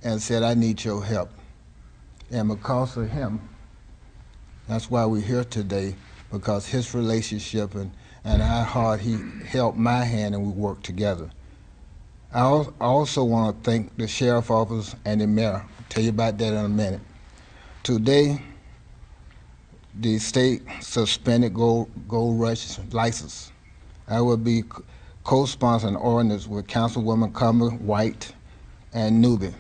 and said, I need your help. And because of him, that's why we're here today, because his relationship and how hard he held my hand and we worked together. I also want to thank the sheriff office and the mayor. I'll tell you about that in a minute. Today, the state suspended Gold Rush license. I will be co-sponsoring ordinance with Councilwoman Comer, White, and Newby.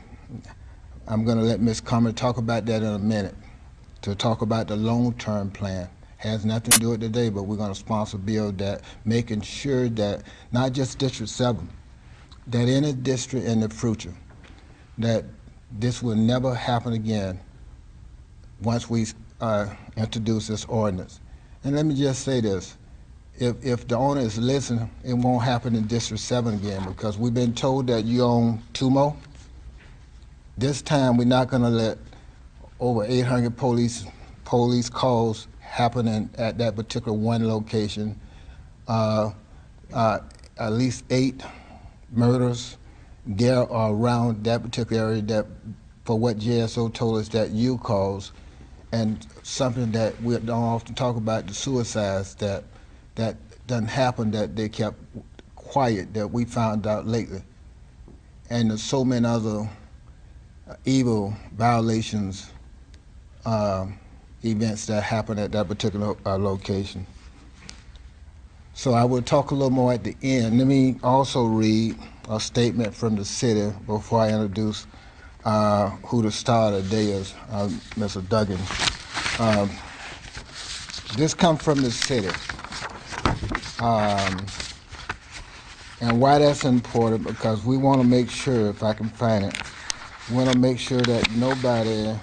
I'm going to let Ms. Comer talk about that in a minute, to talk about the long-term plan. Has nothing to do with today, but we're going to sponsor a bill that making sure that not just District 7, that any district in the future, that this will never happen again once we introduce this ordinance. And let me just say this, if the owner is listening, it won't happen in District 7 again, because we've been told that you own 2 more. This time we're not going to let over 800 police calls happening at that particular one location. At least 8 murders there are around that particular area, that for what JSO told us that you caused, and something that we don't often talk about, the suicides that doesn't happen, that they kept quiet, that we found out lately. And there's so many other evil violations, events that happen at that particular location. So I will talk a little more at the end. Let me also read a statement from the city before I introduce who the star of the day is, Mr. Duggan. This comes from the city. And why that's important, because we want to make sure, if I can find it, we want to make sure that nobody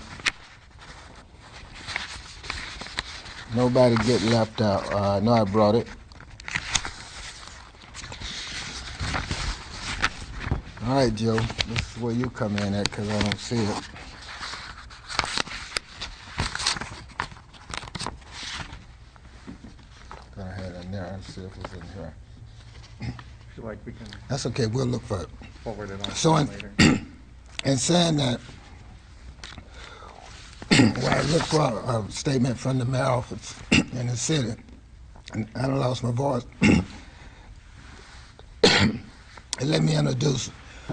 get left out. I know I brought it. All right, Joe, this is where you come in at, because I don't see it. I had it in there. Let's see if it's in here. If you like, we can That's okay. We'll look for it. forward it on So later. in saying that, when I look for a statement from the mayor office in the city, and I done lost my voice, let me introduce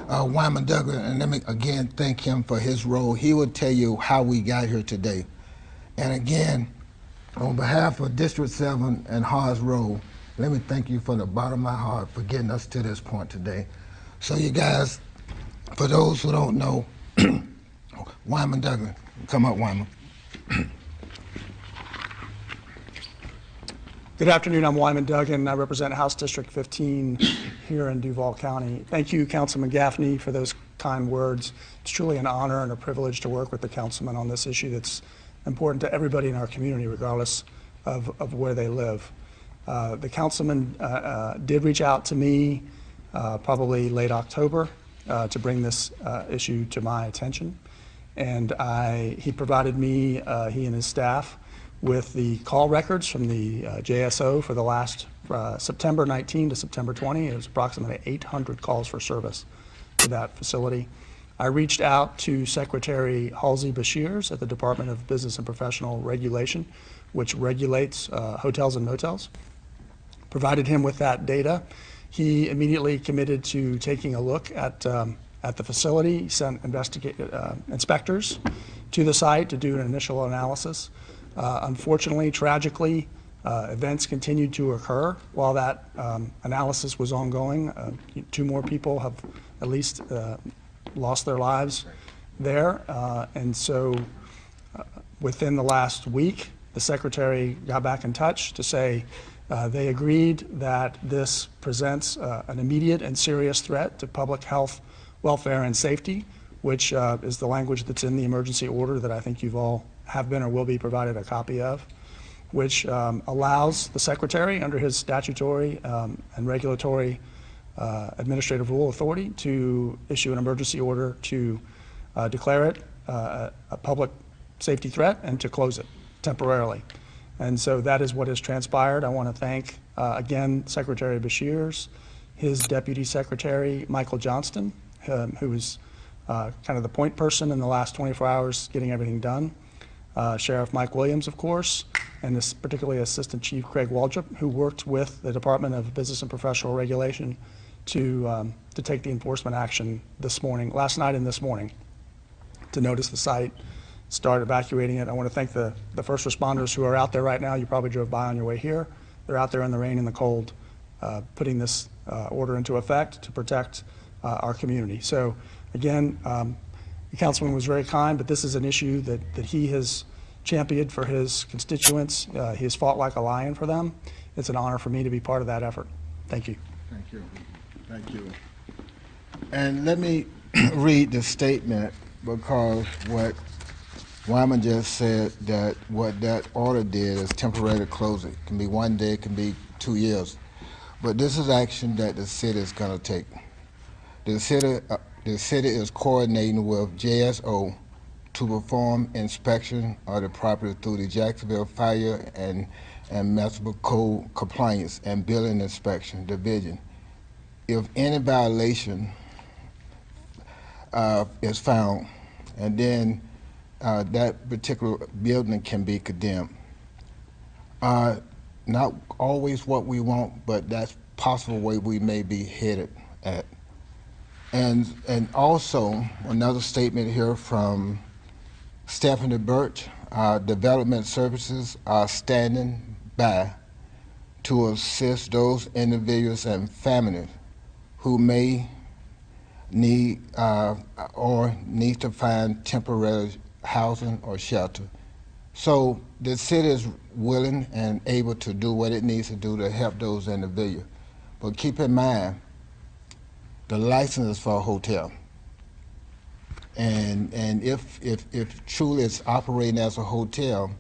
Wyman Douglas, and let me again thank him for his role. He will tell you how we got here today. And again, on behalf of District 7 and Haas Road, let me thank you from the bottom of my heart for getting us to this point today. So you guys, for those who don't know, Wyman Douglas, come up, Wyman. Good afternoon, I'm Wyman Duggan. I represent House District 15 here in Duval County. Thank you, Councilman Gaffney, for those kind words. It's truly an honor and a privilege to work with the councilman on this issue that's important to everybody in our community, regardless of where they live. The councilman did reach out to me probably late October to bring this issue to my attention. And he provided me, he and his staff, with the call records from the JSO for the last September 19 to September 20. It was approximately 800 calls for service to that facility. I reached out to Secretary Halsey Bashirs at the Department of Business and Professional Regulation, which regulates hotels and motels. Provided him with that data. He immediately committed to taking a look at the facility. He sent inspectors to the site to do an initial analysis. Unfortunately, tragically, events continued to occur while that analysis was ongoing. 2 more people have at least lost their lives there. And so within the last week, the Secretary got back in touch to say they agreed that this presents an immediate and serious threat to public health, welfare, and safety, which is the language that's in the emergency order that I think you've all have been or will be provided a copy of, which allows the Secretary, under his statutory and regulatory administrative rule authority, to issue an emergency order to declare it a public safety threat and to close it temporarily. And so that is what has transpired. I want to thank, again, Secretary Bashirs, his Deputy Secretary, Michael Johnston, who is kind of the point person in the last 24 hours getting everything done. Sheriff Mike Williams, of course, and this particularly Assistant Chief Craig Waldrop, who worked with the Department of Business and Professional Regulation to take the enforcement action last night and this morning, to notice the site, start evacuating it. I want to thank the first responders who are out there right now. You probably drove by on your way here. They're out there in the rain and the cold, putting this order into effect to protect our community. So again, the councilman was very kind, but this is an issue that he has championed for his constituents. He has fought like a lion for them. It's an honor for me to be part of that effort. Thank you. Thank you. Thank you. And let me read the statement, because what Wyman just said, that what that order did is temporarily close it. It can be 1 day, it can be 2 years. But this is action that the city is going to take. The city is coordinating with JSO to perform inspection of the property through the Jacksonville Fire and Municipal Code Compliance and Building Inspection Division. If any violation is found, and then that particular building can be condemned. Not always what we want, but that's possible way we may be headed at. And also another statement here from Stephanie Birch. Development Services are standing by to assist those individuals and families who may need or need to find temporary housing or shelter. So the city is willing and able to do what it needs to do to help those individuals. But keep in mind, the license is for a hotel. And if truly it's operating as a hotel,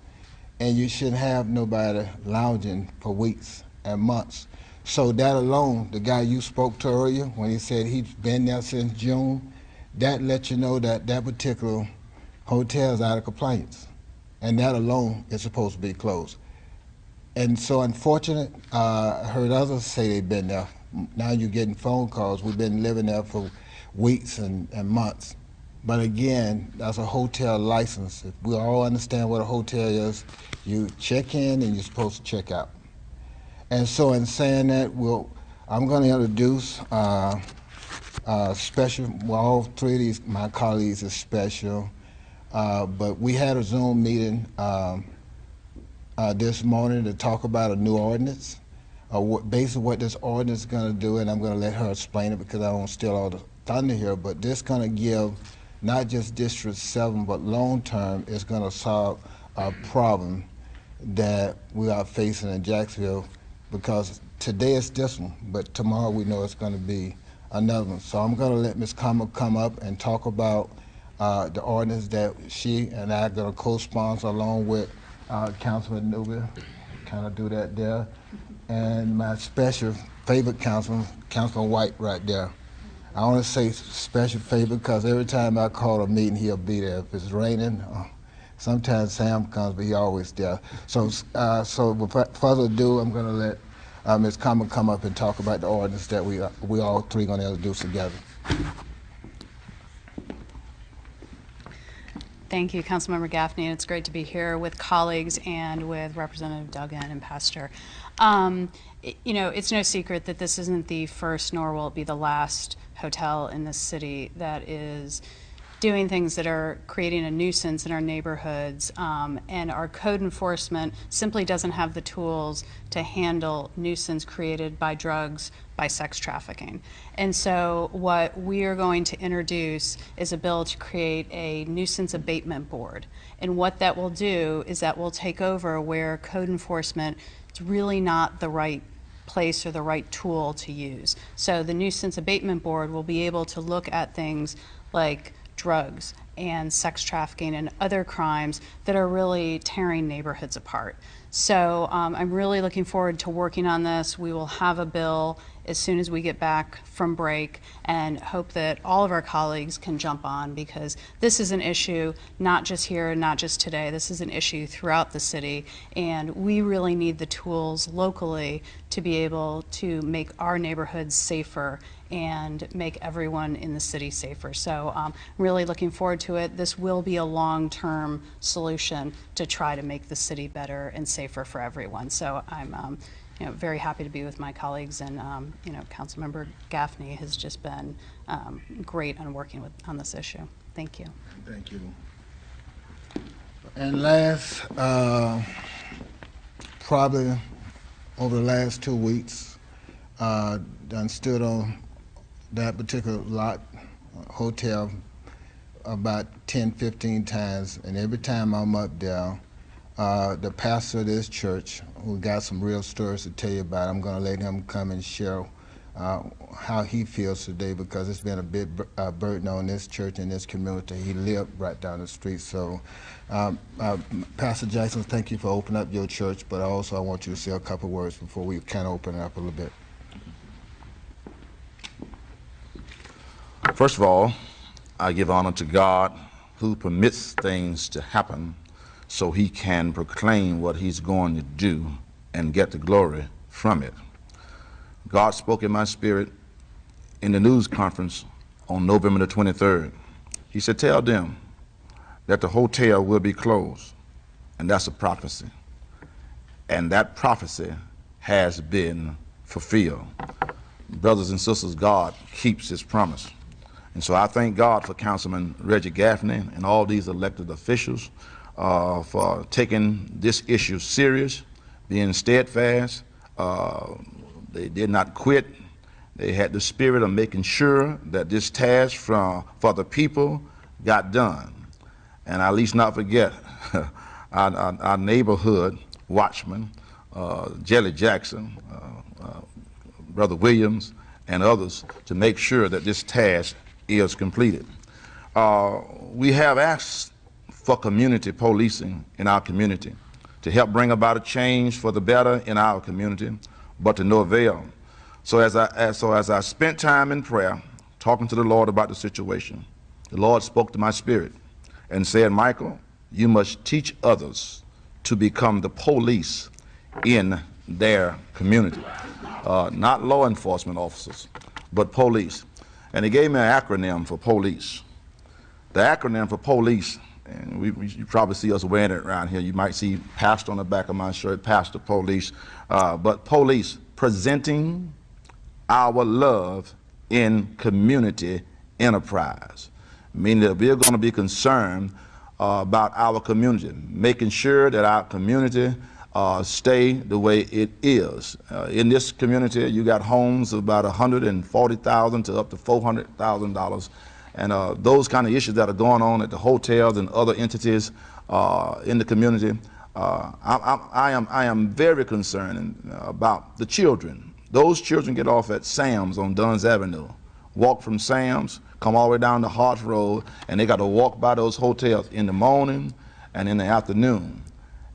and you shouldn't have nobody lounging for weeks and months. So that alone, the guy you spoke to earlier, when he said he's been there since June, that lets you know that that particular hotel is out of compliance. And that alone is supposed to be closed. And so unfortunate, I heard others say they've been there. Now you're getting phone calls. We've been living there for weeks and months. But again, that's a hotel license. If we all understand what a hotel is, you check in and you're supposed to check out. And so in saying that, I'm going to introduce special, well, all three of these, my colleagues are special, but we had a Zoom meeting this morning to talk about a new ordinance, basically what this ordinance is going to do, and I'm going to let her explain it because I don't steal all the thunder here, but this is going to give not just District 7, but long term, it's going to solve a problem that we are facing in Jacksonville, because today it's this one, but tomorrow we know it's going to be another one. So I'm going to let Ms. Kama come up and talk about the ordinance that she and I are going to co-sponsor along with Councilman Nubia, kind of do that there, and my special favorite councilman, Councilman White right there. I want to say special favorite because every time I call a meeting, he'll be there. If it's raining, sometimes Sam comes, but he always there. So, without further ado, I'm going to let Ms. Kama come up and talk about the ordinance that we all three going to introduce together. Thank you, Councilmember Gaffney. It's great to be here with colleagues and with Representative Duggan and Pastor. You know, it's no secret that this isn't the first, nor will it be the last hotel in this city that is doing things that are creating a nuisance in our neighborhoods, and our code enforcement simply doesn't have the tools to handle nuisance created by drugs, by sex trafficking. And so what we are going to introduce is a bill to create a nuisance abatement board. And what that will do is that will take over where code enforcement is really not the right place or the right tool to use. So the nuisance abatement board will be able to look at things like drugs and sex trafficking and other crimes that are really tearing neighborhoods apart. So I'm really looking forward to working on this. We will have a bill as soon as we get back from break, and hope that all of our colleagues can jump on, because this is an issue not just here and not just today. This is an issue throughout the city, and we really need the tools locally to be able to make our neighborhoods safer and make everyone in the city safer. So really looking forward to it. This will be a long-term solution to try to make the city better and safer for everyone. So I'm very happy to be with my colleagues, and Councilmember Gaffney has just been great on working on this issue. Thank you. Thank you. And last, probably over the last 2 weeks, done stood on that particular lot, hotel, about 10, 15 times, and every time I'm up there, the pastor of this church, who got some real stories to tell you about, I'm going to let him come and share how he feels today, because it's been a big burden on this church and this community. He lived right down the street. So, Pastor Jackson, thank you for opening up your church, but also I want you to say a couple words before we kind of open it up a little bit. First of all, I give honor to God, who permits things to happen so he can proclaim what he's going to do and get the glory from it. God spoke in my spirit in the news conference on November the 23rd. He said, tell them that the hotel will be closed. And that's a prophecy. And that prophecy has been fulfilled. Brothers and sisters, God keeps his promise. And so I thank God for Councilman Reggie Gaffney and all these elected officials for taking this issue serious, being steadfast. They did not quit. They had the spirit of making sure that this task for the people got done. And I at least not forget our neighborhood watchman, Jelly Jackson, Brother Williams, and others, to make sure that this task is completed. We have asked for community policing in our community to help bring about a change for the better in our community, but to no avail. So as I spent time in prayer, talking to the Lord about the situation, the Lord spoke to my spirit and said, Michael, you must teach others to become the police in their community. Not law enforcement officers, but police. And he gave me an acronym for police. The acronym for police, and you probably see us wearing it around here. You might see pastor on the back of my shirt, pastor police. But police, presenting our love in community enterprise, meaning that we're going to be concerned about our community, making sure that our community stay the way it is. In this community, you got homes of about $140,000 to up to $400,000, and those kind of issues that are going on at the hotels and other entities in the community. I am very concerned about the children. Those children get off at Sam's on Dunn's Avenue, walk from Sam's, come all the way down to Hart Road, and they got to walk by those hotels in the morning and in the afternoon.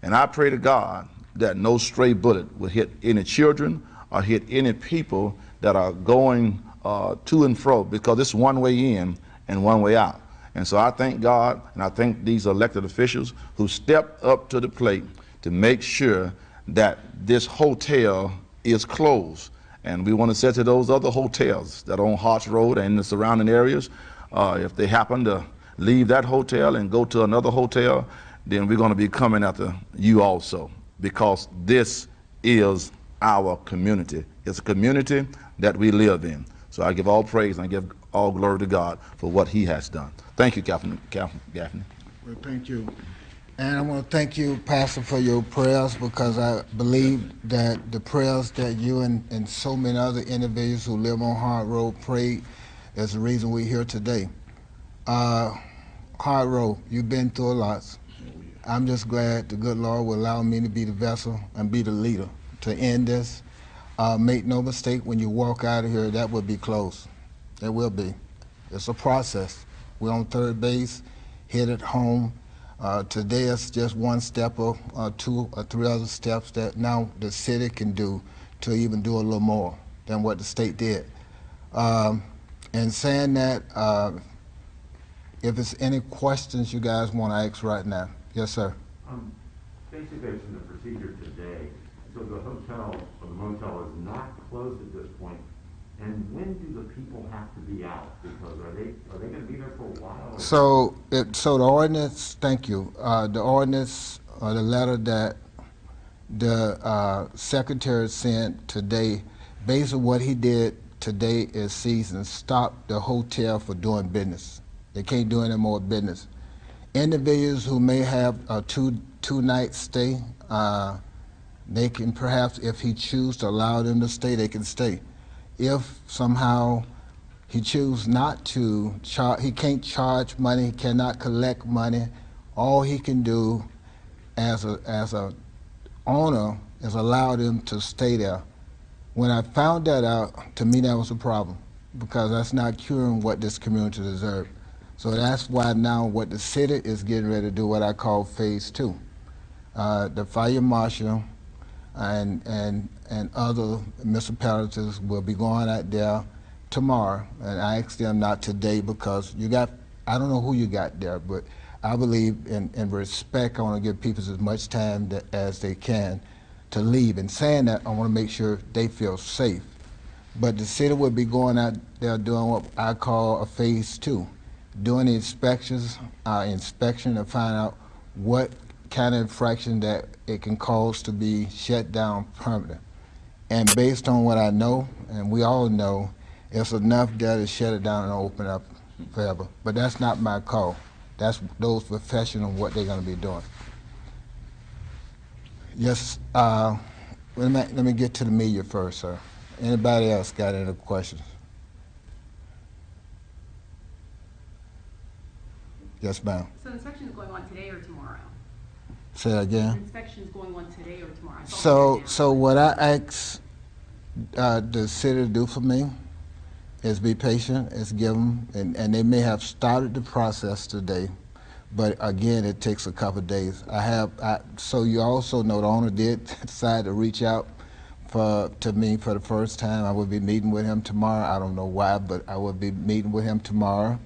And I pray to God that no stray bullet will hit any children or hit any people that are going to and fro, because it's one way in and one way out. And so I thank God, and I thank these elected officials who stepped up to the plate to make sure that this hotel is closed. And we want to say to those other hotels that are on Hart Road and the surrounding areas, if they happen to leave that hotel and go to another hotel, then we're going to be coming after you also, because this is our community. It's a community that we live in. So I give all praise and I give all glory to God for what he has done. Thank you, Councilman Gaffney. Well, thank you. And I want to thank you, Pastor, for your prayers, because I believe that the prayers that you and so many other individuals who live on Hart Road prayed is the reason we're here today. Hart Road, you've been through a lot. I'm just glad the good Lord will allow me to be the vessel and be the leader to end this. Make no mistake, when you walk out of here, that will be close. It will be. It's a process. We're on third base, headed home. Today it's just one step or two or three other steps that now the city can do to even do a little more. than what the state did. And saying that, if there's any questions you guys want to ask right now. Yes, sir. Basically, it's in the procedure today. So the hotel or the motel is not closed at this point. And when do the people have to be out? Because are they going to be there for a while? So the ordinance, thank you. The ordinance or the letter that the secretary sent today, basically what he did today is season stop the hotel for doing business. They can't do any more business. Individuals who may have a two-night stay, they can perhaps, if he chooses to allow them to stay, they can stay. If somehow he chooses not to charge, he can't charge money, he cannot collect money. All he can do as a owner is allow them to stay there. When I found that out, to me that was a problem, because that's not curing what this community deserves. So that's why now what the city is getting ready to do, what I call phase 2. The fire marshal and other municipalities will be going out there tomorrow, and I asked them not today because I don't know who you got there, but I believe in respect, I want to give people as much time as they can to leave. And saying that, I want to make sure they feel safe. But the city will be going out there doing what I call a phase 2, doing the inspections, inspection to find out what kind of infraction that it can cause to be shut down permanently. And based on what I know, and we all know, it's enough there to shut it down and open up forever. But that's not my call. That's those professionals, what they're going to be doing. Yes, let me get to the media first, sir. Anybody else got any questions? Yes, ma'am. So the inspection is going on today or tomorrow? Say that again. The inspection is going on today or tomorrow? I saw it now. So what I ask the city to do for me is be patient, is give them, and they may have started the process today, but again, it takes a couple of days. So you also know the owner did decide to reach out to me for the first time. I will be meeting with him tomorrow. I don't know why, but I will be meeting with him tomorrow.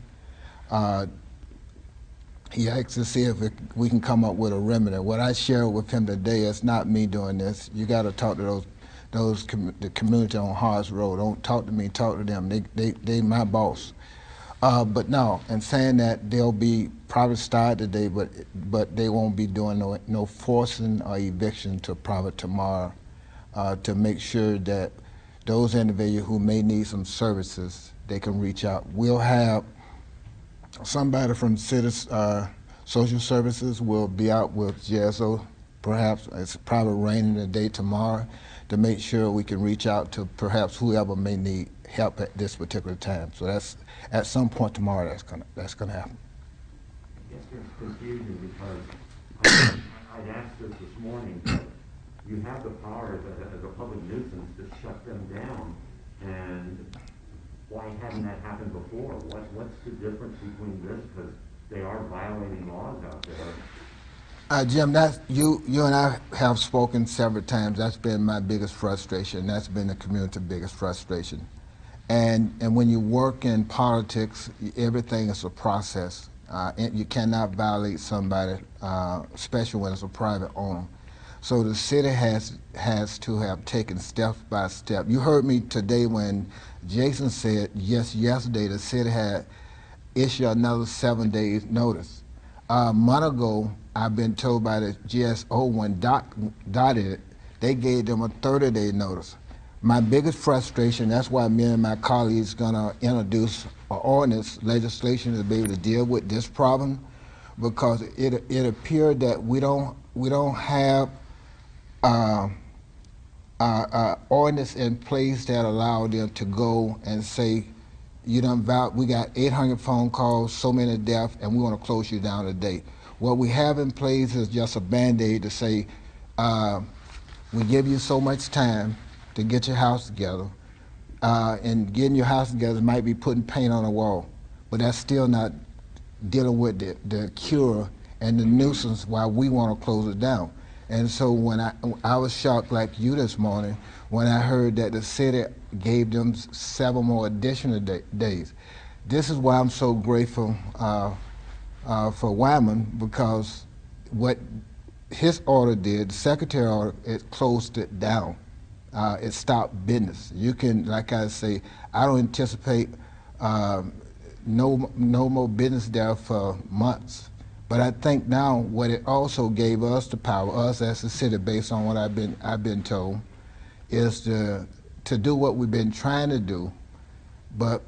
He asked to see if we can come up with a remedy. What I shared with him today is not me doing this. You got to talk to the community on Harts Road. Don't talk to me, talk to them. They my boss. But no, and saying that they'll be probably start today, but they won't be doing no forcing or eviction to private tomorrow, to make sure that those individuals who may need some services, they can reach out. We'll have somebody from City Social Services will be out with Jezzo. Perhaps it's probably raining today tomorrow, to make sure we can reach out to perhaps whoever may need help at this particular time. So that's at some point tomorrow that's gonna happen. I guess there's confusion because I'd asked this morning, but you have the power as a public nuisance to shut them down, and why hadn't that happened before? What's the difference between this? Because they are violating laws out there. Jim, you and I have spoken several times. That's been my biggest frustration. That's been the community's biggest frustration. And when you work in politics, everything is a process. You cannot violate somebody, especially when it's a private owner. So the city has to have taken step by step. You heard me today when Jason said, yes, yesterday the city had issued another 7 days notice. A month ago, I've been told by the GSO when dotted it, they gave them a 30-day notice. My biggest frustration, that's why me and my colleagues gonna introduce an ordinance legislation to be able to deal with this problem, because it appeared that we don't have ordinance in place that allow them to go and say, we got 800 phone calls, so many deaths, and we want to close you down today. What we have in place is just a Band-Aid to say, we give you so much time to get your house together, and getting your house together might be putting paint on the wall, but that's still not dealing with the cure and the nuisance why we want to close it down. And so when I was shocked like you this morning when I heard that the city gave them 7 more additional days. This is why I'm so grateful for Wyman, because what his order did, the secretary order, it closed it down. It stopped business. You can, like I say, I don't anticipate no more business there for months. But I think now what it also gave us the power, us as a city, based on what I've been told, is to do what we've been trying to do. But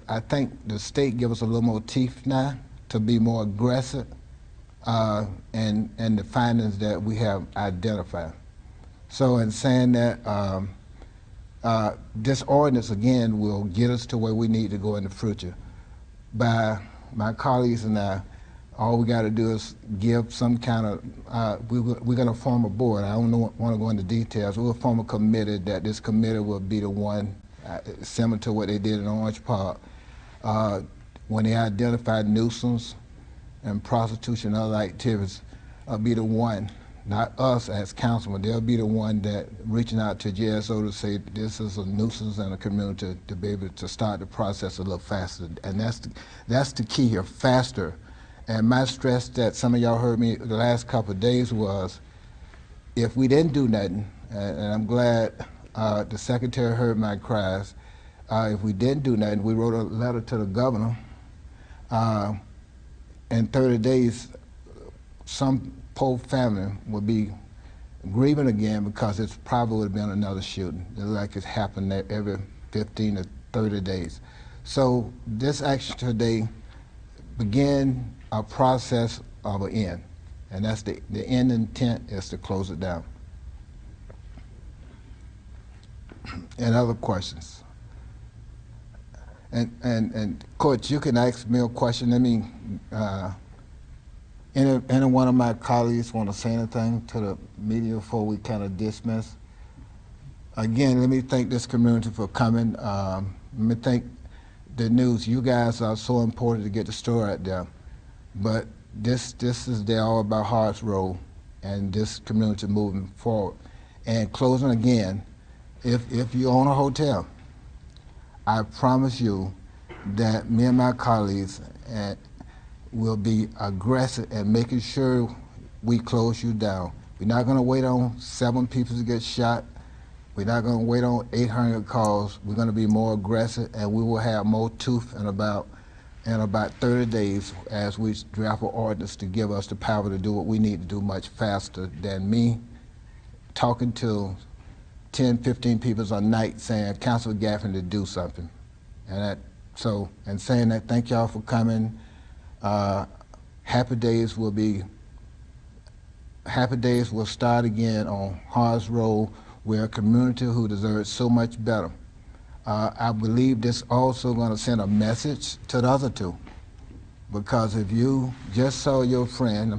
I think the state gives us a little more teeth now to be more aggressive in the findings that we have identified. So in saying that, this ordinance again will get us to where we need to go in the future. By my colleagues and I, all we got to do is give some kind of, we're going to form a board. I don't want to go into details. We'll form a committee that this committee will be the one, similar to what they did in Orange Park, when they identified nuisance and prostitution and other activities, be the one, not us as councilmen, they'll be the one that reaching out to GSO to say this is a nuisance in the community to be able to start the process a little faster. And that's the key here, faster. And my stress that some of y'all heard me the last couple of days was, if we didn't do nothing, and I'm glad the secretary heard my cries, if we didn't do nothing, we wrote a letter to the governor. In 30 days, some poor family would be grieving again because it's probably would have been another shooting, like it's happened every 15 to 30 days. So this action today began a process of an end, and that's the end intent is to close it down. And other questions? And Coach, you can ask me a question. I mean, any one of my colleagues want to say anything to the media before we kind of dismiss? Again, let me thank this community for coming. Let me thank the news. You guys are so important to get the story out there. But this is there all about Hart's role and this community moving forward. And closing again, if you own a hotel, I promise you that me and my colleagues will be aggressive at making sure we close you down. We're not going to wait on 7 people to get shot. We're not going to wait on 800 calls. We're going to be more aggressive, and we will have more tooth in about 30 days as we draft an ordinance to give us the power to do what we need to do much faster than me talking to 10, 15 people a night saying, Councilman Gaffney to do something. And saying that, thank y'all for coming. Happy days will start again on Hart's Road. We're a community who deserves so much better. I believe this also going to send a message to the other 2, because if you just saw your friend,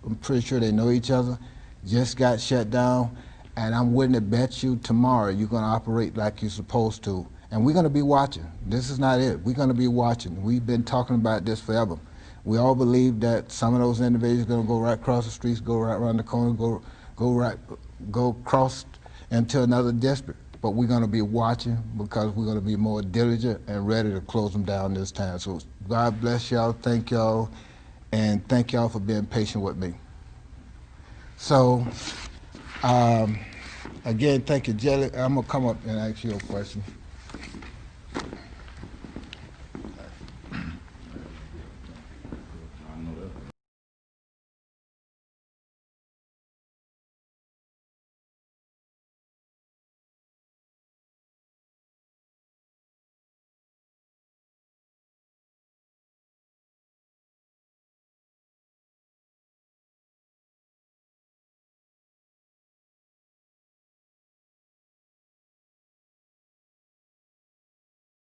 I'm pretty sure they know each other, just got shut down, and I'm willing to bet you tomorrow you're going to operate like you're supposed to. And we're going to be watching. This is not it. We're going to be watching. We've been talking about this forever. We all believe that some of those individuals are going to go right across the streets, go right around the corner, go cross into another district. But we're going to be watching because we're going to be more diligent and ready to close them down this time. So God bless y'all, thank y'all, and thank y'all for being patient with me. So, again, thank you, Jelly. I'm going to come up and ask you a question.